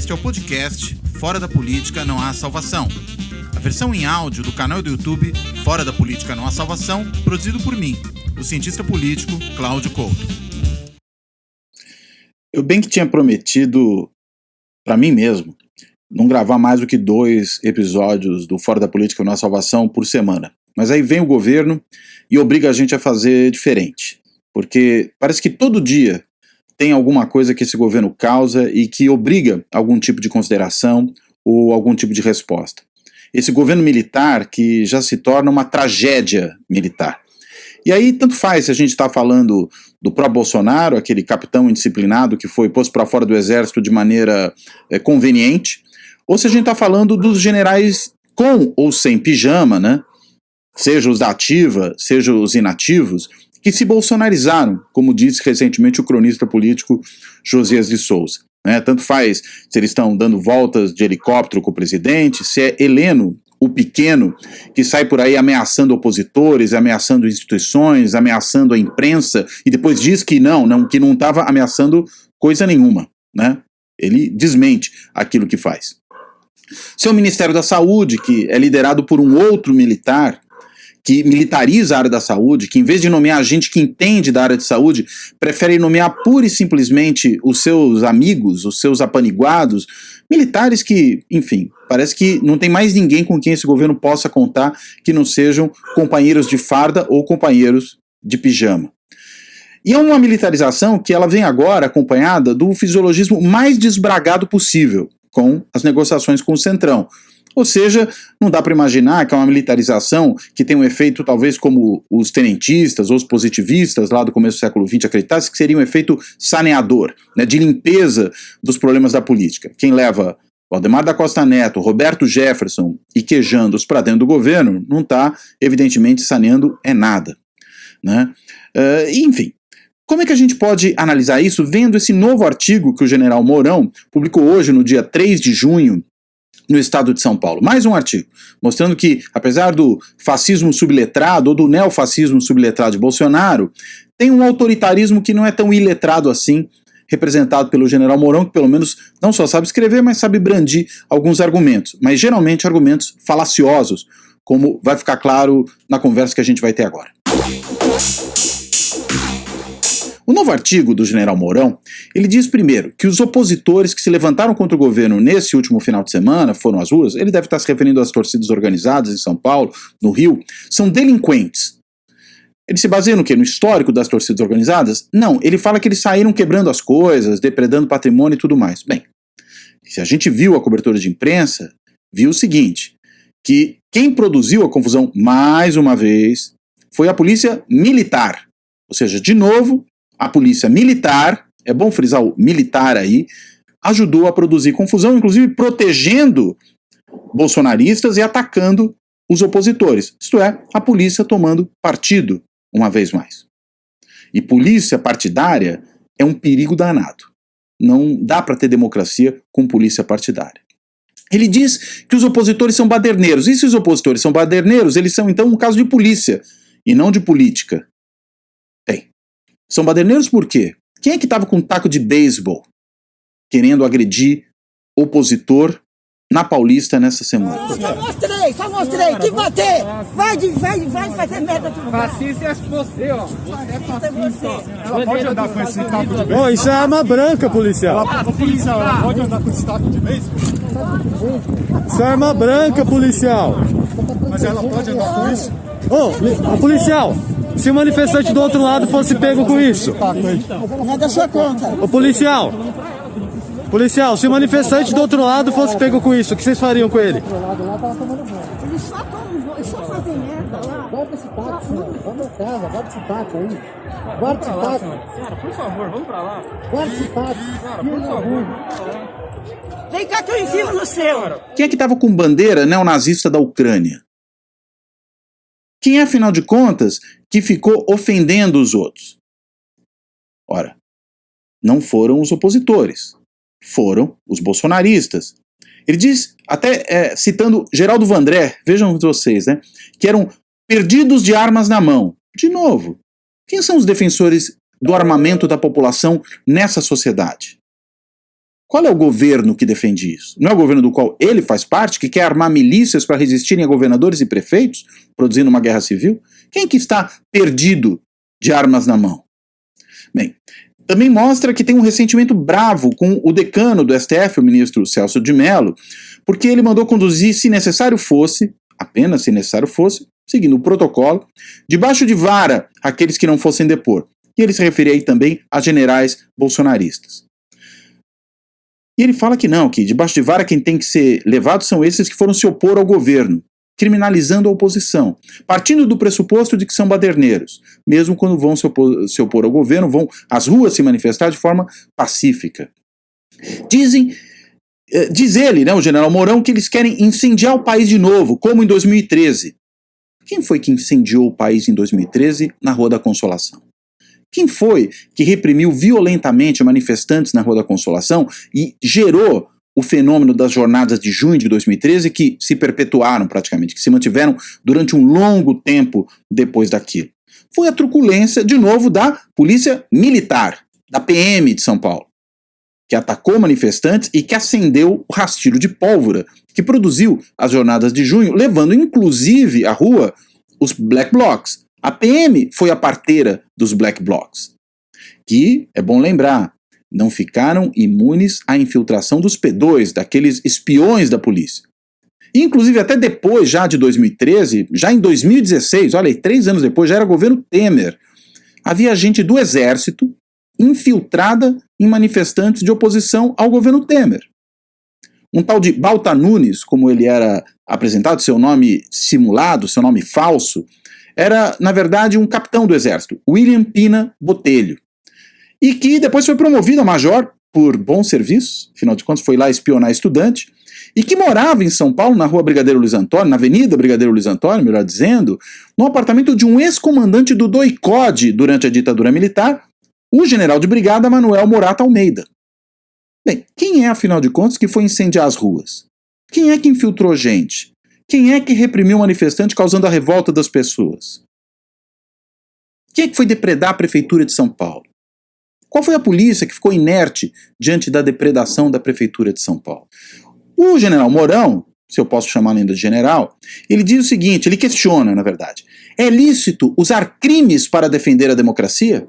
Este é o podcast Fora da Política Não Há Salvação. A versão em áudio do canal do YouTube Fora da Política Não Há Salvação, produzido por mim, o cientista político Cláudio Couto. Eu bem que tinha prometido para mim mesmo não gravar mais do que 2 episódios do Fora da Política Não Há Salvação por semana. Mas aí vem o governo e obriga a gente a fazer diferente. Porque parece que todo dia tem alguma coisa que esse governo causa e que obriga algum tipo de consideração ou algum tipo de resposta. Esse governo militar que já se torna uma tragédia militar. E aí tanto faz se a gente está falando do pró-Bolsonaro, aquele capitão indisciplinado que foi posto para fora do exército de maneira conveniente, ou se a gente está falando dos generais com ou sem pijama, né? Seja os da ativa, seja os inativos, que se bolsonarizaram, como disse recentemente o cronista político Josias de Souza. Tanto faz se eles estão dando voltas de helicóptero com o presidente, se é Heleno, o pequeno, que sai por aí ameaçando opositores, ameaçando instituições, ameaçando a imprensa, e depois diz que que não estava ameaçando coisa nenhuma, né? Ele desmente aquilo que faz. Se é o Ministério da Saúde, que é liderado por um outro militar, que militariza a área da saúde, que em vez de nomear gente que entende da área de saúde, prefere nomear pura e simplesmente os seus amigos, os seus apaniguados, militares que, enfim, parece que não tem mais ninguém com quem esse governo possa contar que não sejam companheiros de farda ou companheiros de pijama. E é uma militarização que ela vem agora acompanhada do fisiologismo mais desbragado possível, com as negociações com o Centrão. Ou seja, não dá para imaginar que é uma militarização que tem um efeito talvez como os tenentistas ou os positivistas lá do começo do século XX acreditassem, que seria um efeito saneador, né, de limpeza dos problemas da política. Quem leva Valdemar da Costa Neto, Roberto Jefferson e Quejandos para dentro do governo não está, evidentemente, saneando nada. Né? Enfim. Como é que a gente pode analisar isso vendo esse novo artigo que o general Mourão publicou hoje, no dia 3 de junho, no estado de São Paulo? Mais um artigo, mostrando que, apesar do fascismo subletrado ou do neofascismo subletrado de Bolsonaro, tem um autoritarismo que não é tão iletrado assim, representado pelo general Mourão, que pelo menos não só sabe escrever, mas sabe brandir alguns argumentos, mas geralmente argumentos falaciosos, como vai ficar claro na conversa que a gente vai ter agora. O novo artigo do general Mourão, ele diz primeiro que os opositores que se levantaram contra o governo nesse último final de semana, foram às ruas, ele deve estar se referindo às torcidas organizadas em São Paulo, no Rio, são delinquentes. Ele se baseia no quê? No histórico das torcidas organizadas? Não, ele fala que eles saíram quebrando as coisas, depredando patrimônio e tudo mais. Bem, se a gente viu a cobertura de imprensa, viu o seguinte, que quem produziu a confusão, mais uma vez, foi a polícia militar. Ou seja, de novo, a polícia militar, é bom frisar o militar aí, ajudou a produzir confusão, inclusive protegendo bolsonaristas e atacando os opositores. Isto é, a polícia tomando partido, uma vez mais. E polícia partidária é um perigo danado. Não dá para ter democracia com polícia partidária. Ele diz que os opositores são baderneiros. E se os opositores são baderneiros, eles são então um caso de polícia e não de política. São baderneiros por quê? Quem é que estava com um taco de beisebol querendo agredir opositor na Paulista nessa semana? Só mostrei, que bater! Vai fazer merda tudo. Fascista é você, ó. Você é fascista, ó. Ela pode andar com esse taco de beisebol? Isso é arma branca, policial. Policial, ela pode andar com esse taco de beisebol? Isso é arma branca, policial. Mas ela pode andar com isso? Ô, policial! Se o manifestante do outro lado fosse pego com isso? Não é da sua conta. Ô, policial, se o manifestante do outro lado fosse pego com isso, o que vocês fariam com ele? Ele só fazem merda lá. Guarda esse taco, senhor. Vamos pra casa, guarda esse taco aí. Guarda esse taco. Cara, por favor, vamos pra lá. Guarda esse taco. Cara, por favor. Vem cá que eu ensino no seu. Quem é que estava com bandeira neonazista da Ucrânia? Quem é, afinal de contas, que ficou ofendendo os outros? Ora, não foram os opositores, foram os bolsonaristas. Ele diz, até citando Geraldo Vandré, vejam vocês, né, que eram perdidos de armas na mão. De novo, quem são os defensores do armamento da população nessa sociedade? Qual é o governo que defende isso? Não é o governo do qual ele faz parte, que quer armar milícias para resistirem a governadores e prefeitos, produzindo uma guerra civil? Quem que está perdido de armas na mão? Bem, também mostra que tem um ressentimento bravo com o decano do STF, o ministro Celso de Mello, porque ele mandou conduzir, se necessário fosse, apenas se necessário fosse, seguindo o protocolo, debaixo de vara aqueles que não fossem depor. E ele se referia aí também a generais bolsonaristas. E ele fala que não, que debaixo de vara quem tem que ser levado são esses que foram se opor ao governo, criminalizando a oposição, partindo do pressuposto de que são baderneiros, mesmo quando vão se opor ao governo, vão às ruas se manifestar de forma pacífica. Diz ele, né, o general Mourão, que eles querem incendiar o país de novo, como em 2013. Quem foi que incendiou o país em 2013 na Rua da Consolação? Quem foi que reprimiu violentamente manifestantes na Rua da Consolação e gerou o fenômeno das jornadas de junho de 2013 que se perpetuaram praticamente, que se mantiveram durante um longo tempo depois daquilo? Foi a truculência, de novo, da Polícia Militar, da PM de São Paulo, que atacou manifestantes e que acendeu o rastilho de pólvora que produziu as jornadas de junho, levando inclusive à rua os Black Blocs. A PM foi a parteira dos Black Blocs, que, é bom lembrar, não ficaram imunes à infiltração dos P2, daqueles espiões da polícia. E, inclusive, até depois, já de 2013, já em 2016, olha aí, 3 anos depois, já era governo Temer, havia gente do Exército infiltrada em manifestantes de oposição ao governo Temer. Um tal de Balta Nunes, como ele era apresentado, seu nome simulado, seu nome falso, era, na verdade, um capitão do Exército, William Pina Botelho, e que depois foi promovido a major por bons serviços, afinal de contas foi lá espionar estudante, e que morava em São Paulo, na Rua Brigadeiro Luiz Antônio, na Avenida Brigadeiro Luiz Antônio, melhor dizendo, no apartamento de um ex-comandante do DOI-CODE durante a ditadura militar, o general de brigada Manuel Morata Almeida. Bem, quem é, afinal de contas, que foi incendiar as ruas? Quem é que infiltrou gente? Quem é que reprimiu o manifestante causando a revolta das pessoas? Quem é que foi depredar a Prefeitura de São Paulo? Qual foi a polícia que ficou inerte diante da depredação da Prefeitura de São Paulo? O general Mourão, se eu posso chamar ainda de general, ele diz o seguinte, ele questiona, na verdade, é lícito usar crimes para defender a democracia?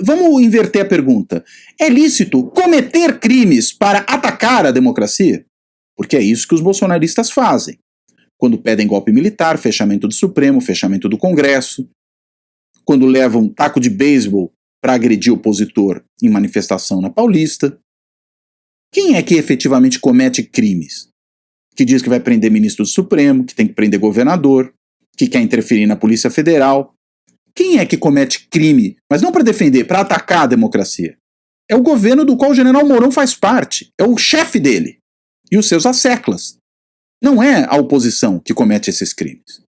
Vamos inverter a pergunta. É lícito cometer crimes para atacar a democracia? Porque é isso que os bolsonaristas fazem. Quando pedem golpe militar, fechamento do Supremo, fechamento do Congresso, quando levam taco de beisebol para agredir o opositor em manifestação na Paulista. Quem é que efetivamente comete crimes? Que diz que vai prender ministro do Supremo, que tem que prender governador, que quer interferir na Polícia Federal. Quem é que comete crime, mas não para defender, para atacar a democracia? É o governo do qual o general Mourão faz parte, é o chefe dele e os seus asseclas. Não é a oposição que comete esses crimes.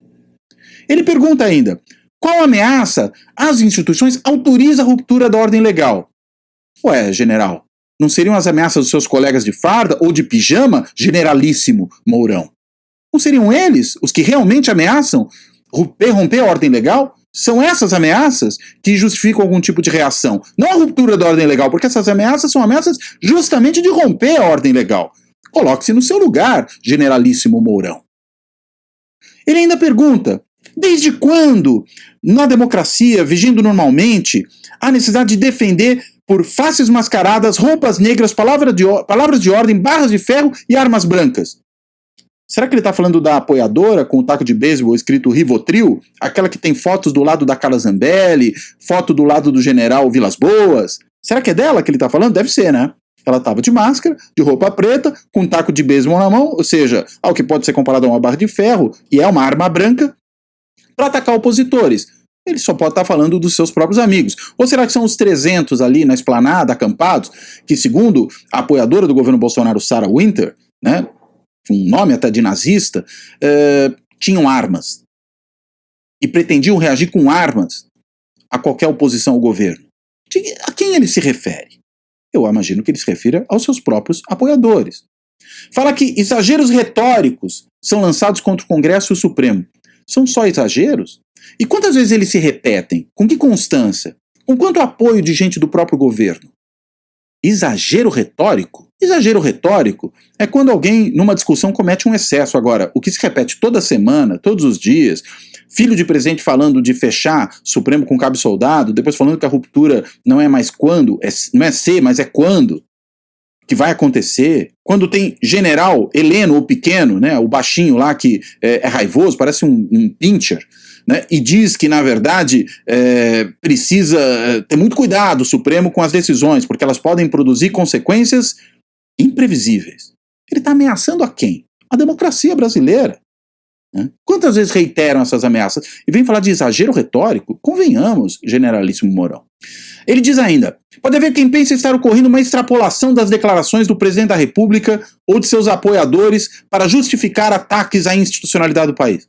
Ele pergunta ainda, qual ameaça às instituições autoriza a ruptura da ordem legal? Ué, general, não seriam as ameaças dos seus colegas de farda ou de pijama, generalíssimo Mourão? Não seriam eles os que realmente ameaçam romper a ordem legal? São essas ameaças que justificam algum tipo de reação. Não a ruptura da ordem legal, porque essas ameaças são ameaças justamente de romper a ordem legal. Coloque-se no seu lugar, generalíssimo Mourão. Ele ainda pergunta, desde quando, na democracia, vigindo normalmente, há necessidade de defender por faces mascaradas, roupas negras, palavras de ordem, barras de ferro e armas brancas? Será que ele está falando da apoiadora com o taco de beisebol escrito Rivotril? Aquela que tem fotos do lado da Carla Zambelli, foto do lado do general Vilas Boas? Será que é dela que ele está falando? Deve ser, né? Ela estava de máscara, de roupa preta, com um taco de beisebol na mão, ou seja, ao que pode ser comparado a uma barra de ferro, e é uma arma branca, para atacar opositores. Ele só pode estar falando dos seus próprios amigos. Ou será que são os 300 ali na esplanada, acampados, que segundo a apoiadora do governo Bolsonaro, Sarah Winter, né, um nome até de nazista, tinham armas. E pretendiam reagir com armas a qualquer oposição ao governo. A quem ele se refere? Eu imagino que ele se refira aos seus próprios apoiadores. Fala que exageros retóricos são lançados contra o Congresso e o Supremo. São só exageros? E quantas vezes eles se repetem? Com que constância? Com quanto apoio de gente do próprio governo? exagero retórico? Exagero retórico é quando alguém, numa discussão, comete um excesso. Agora, o que se repete toda semana, todos os dias, filho de presidente falando de fechar Supremo com cabo e soldado, depois falando que a ruptura não é mais quando, não é se, mas é quando, que vai acontecer. Quando tem general Heleno, o pequeno, né, o baixinho lá que é raivoso, parece um pincher, né, e diz que, na verdade, precisa ter muito cuidado o Supremo com as decisões, porque elas podem produzir consequências imprevisíveis. Ele está ameaçando a quem? A democracia brasileira. Né? Quantas vezes reiteram essas ameaças? E vem falar de exagero retórico? Convenhamos, generalíssimo Mourão. Ele diz ainda, pode haver quem pense estar ocorrendo uma extrapolação das declarações do presidente da República ou de seus apoiadores para justificar ataques à institucionalidade do país.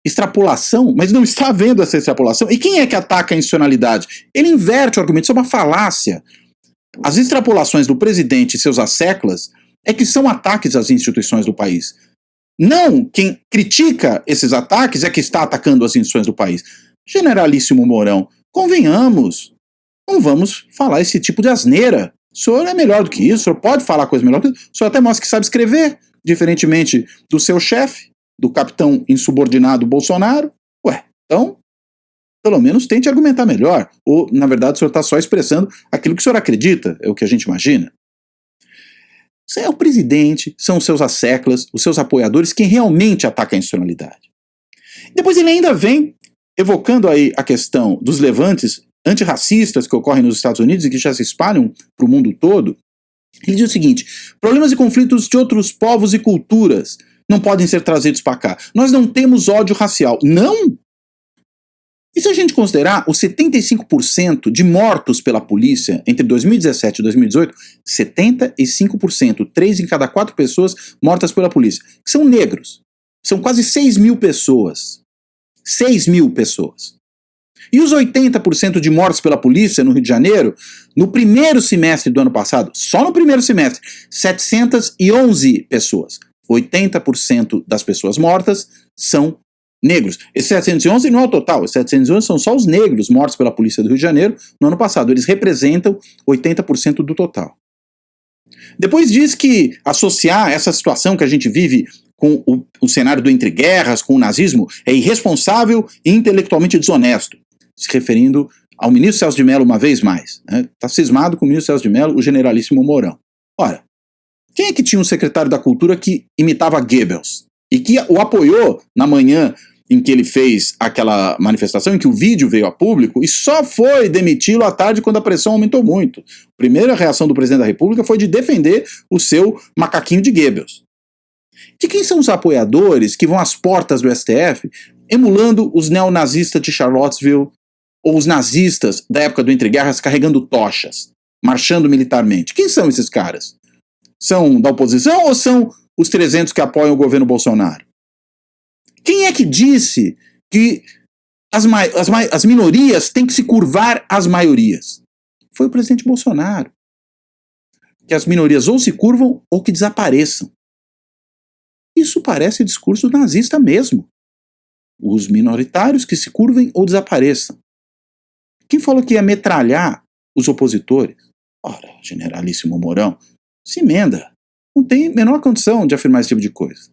Extrapolação? Mas não está havendo essa extrapolação. E quem é que ataca a institucionalidade? Ele inverte o argumento, isso é uma falácia. As extrapolações do presidente e seus asseclas é que são ataques às instituições do país. Não quem critica esses ataques é que está atacando as instituições do país. Generalíssimo Mourão, convenhamos, não vamos falar esse tipo de asneira. O senhor é melhor do que isso, o senhor pode falar coisa melhor do que isso. O senhor até mostra que sabe escrever, diferentemente do seu chefe, do capitão insubordinado Bolsonaro. Ué, então, pelo menos tente argumentar melhor. Ou, na verdade, o senhor está só expressando aquilo que o senhor acredita, é o que a gente imagina. Isso é o presidente, são os seus asseclas, os seus apoiadores, quem realmente ataca a institucionalidade. Depois ele ainda vem evocando aí a questão dos levantes antirracistas que ocorrem nos Estados Unidos e que já se espalham para o mundo todo. Ele diz o seguinte, problemas e conflitos de outros povos e culturas não podem ser trazidos para cá. Nós não temos ódio racial. Não! E se a gente considerar os 75% de mortos pela polícia entre 2017 e 2018, 75%, 3 em cada 4 pessoas mortas pela polícia, que são negros. São quase 6 mil pessoas. 6 mil pessoas. E os 80% de mortos pela polícia no Rio de Janeiro, no primeiro semestre do ano passado, só no primeiro semestre, 711 pessoas. 80% das pessoas mortas são negros. Esses 711 não é o total, esses 711 são só os negros mortos pela polícia do Rio de Janeiro no ano passado. Eles representam 80% do total. Depois diz que associar essa situação que a gente vive com o cenário do entre guerras, com o nazismo, é irresponsável e intelectualmente desonesto. Se referindo ao ministro Celso de Mello uma vez mais. Está cismado com o ministro Celso de Mello, o generalíssimo Mourão. Ora, quem é que tinha um secretário da Cultura que imitava Goebbels? E que o apoiou na manhã em que ele fez aquela manifestação, em que o vídeo veio a público, e só foi demiti-lo à tarde quando a pressão aumentou muito. A primeira reação do presidente da República foi de defender o seu macaquinho de Goebbels. De quem são os apoiadores que vão às portas do STF emulando os neonazistas de Charlottesville ou os nazistas da época do entreguerras carregando tochas, marchando militarmente? Quem são esses caras? São da oposição ou são os 300 que apoiam o governo Bolsonaro? Quem é que disse que as minorias têm que se curvar às maiorias? Foi o presidente Bolsonaro. Que as minorias ou se curvam ou que desapareçam. Isso parece discurso nazista mesmo. Os minoritários que se curvem ou desapareçam. Quem falou que ia metralhar os opositores? Ora, generalíssimo Mourão, se emenda. Não tem a menor condição de afirmar esse tipo de coisa.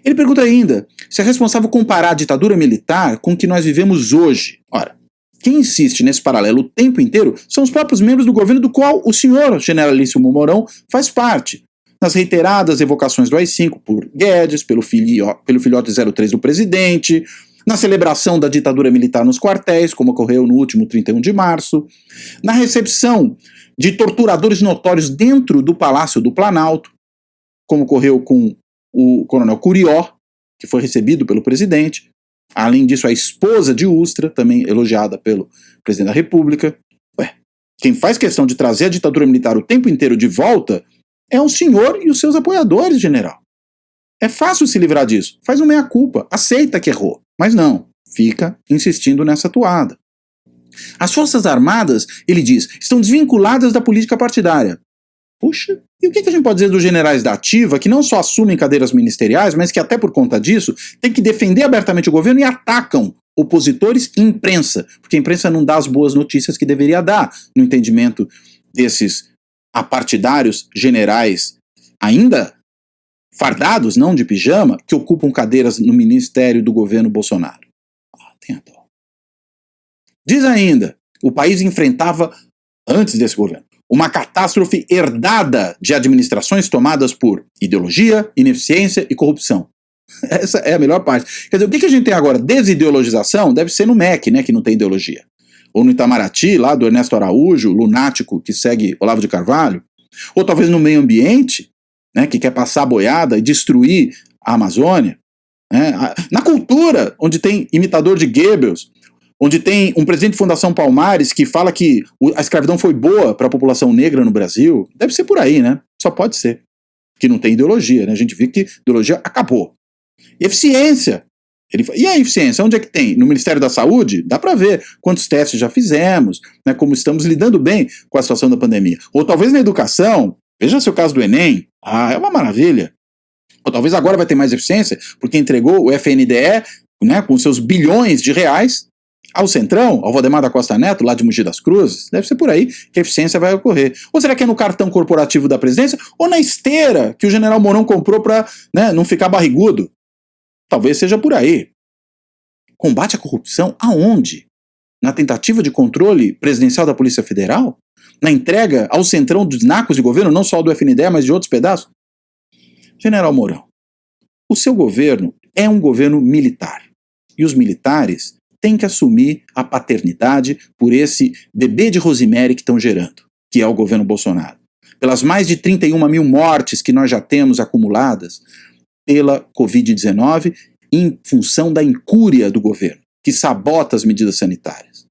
Ele pergunta ainda se é responsável comparar a ditadura militar com o que nós vivemos hoje. Ora, quem insiste nesse paralelo o tempo inteiro são os próprios membros do governo do qual o senhor generalíssimo Mourão faz parte. Nas reiteradas evocações do AI-5 por Guedes, pelo filhote 03 do presidente, na celebração da ditadura militar nos quartéis, como ocorreu no último 31 de março, na recepção de torturadores notórios dentro do Palácio do Planalto, como ocorreu com o coronel Curió, que foi recebido pelo presidente. Além disso, a esposa de Ustra, também elogiada pelo presidente da República. Quem faz questão de trazer a ditadura militar o tempo inteiro de volta é o senhor e os seus apoiadores, general. É fácil se livrar disso. Faz uma meia-culpa, aceita que errou. Mas não, fica insistindo nessa toada. As Forças Armadas, ele diz, estão desvinculadas da política partidária. Puxa, e o que a gente pode dizer dos generais da ativa, que não só assumem cadeiras ministeriais, mas que até por conta disso têm que defender abertamente o governo e atacam opositores e imprensa, porque a imprensa não dá as boas notícias que deveria dar, no entendimento desses partidários generais ainda fardados, não de pijama, que ocupam cadeiras no ministério do governo Bolsonaro. Tenha dó. Diz ainda, o país enfrentava, antes desse governo, uma catástrofe herdada de administrações tomadas por ideologia, ineficiência e corrupção. Essa é a melhor parte. Quer dizer, o que a gente tem agora? Desideologização deve ser no MEC, né, que não tem ideologia. Ou no Itamaraty, lá do Ernesto Araújo, lunático que segue Olavo de Carvalho. Ou talvez no meio ambiente, né, que quer passar a boiada e destruir a Amazônia. Né? Na cultura, onde tem imitador de Goebbels, onde tem um presidente de Fundação Palmares que fala que a escravidão foi boa para a população negra no Brasil. Deve ser por aí, né? Só pode ser. Que não tem ideologia, né? A gente viu que ideologia acabou. Eficiência. E a eficiência, onde é que tem? No Ministério da Saúde? Dá para ver quantos testes já fizemos, né, como estamos lidando bem com a situação da pandemia. Ou talvez na educação, veja se o caso do Enem, é uma maravilha. Ou talvez agora vai ter mais eficiência, porque entregou o FNDE, né, com seus bilhões de reais, ao Centrão, ao Valdemar da Costa Neto, lá de Mogi das Cruzes. Deve ser por aí que a eficiência vai ocorrer. Ou será que é no cartão corporativo da presidência, ou na esteira que o general Mourão comprou para, né, não ficar barrigudo? Talvez seja por aí. Combate à corrupção aonde? Na tentativa de controle presidencial da Polícia Federal? Na entrega ao Centrão dos nacos de governo, não só do FNDE, mas de outros pedaços? General Mourão, o seu governo é um governo militar. E os militares têm que assumir a paternidade por esse bebê de Rosemary que estão gerando, que é o governo Bolsonaro. Pelas mais de 31 mil mortes que nós já temos acumuladas pela Covid-19 em função da incúria do governo, que sabota as medidas sanitárias.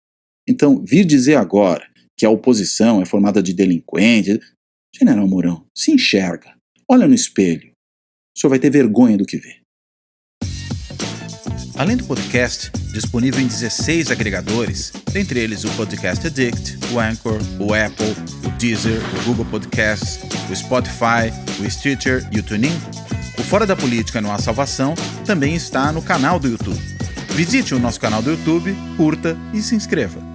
Então, vir dizer agora que a oposição é formada de delinquentes... General Mourão, se enxerga, olha no espelho. O senhor vai ter vergonha do que vê. Além do podcast, disponível em 16 agregadores, dentre eles o Podcast Addict, o Anchor, o Apple, o Deezer, o Google Podcasts, o Spotify, o Stitcher e o TuneIn, o Fora da Política Não Há Salvação também está no canal do YouTube. Visite o nosso canal do YouTube, curta e se inscreva.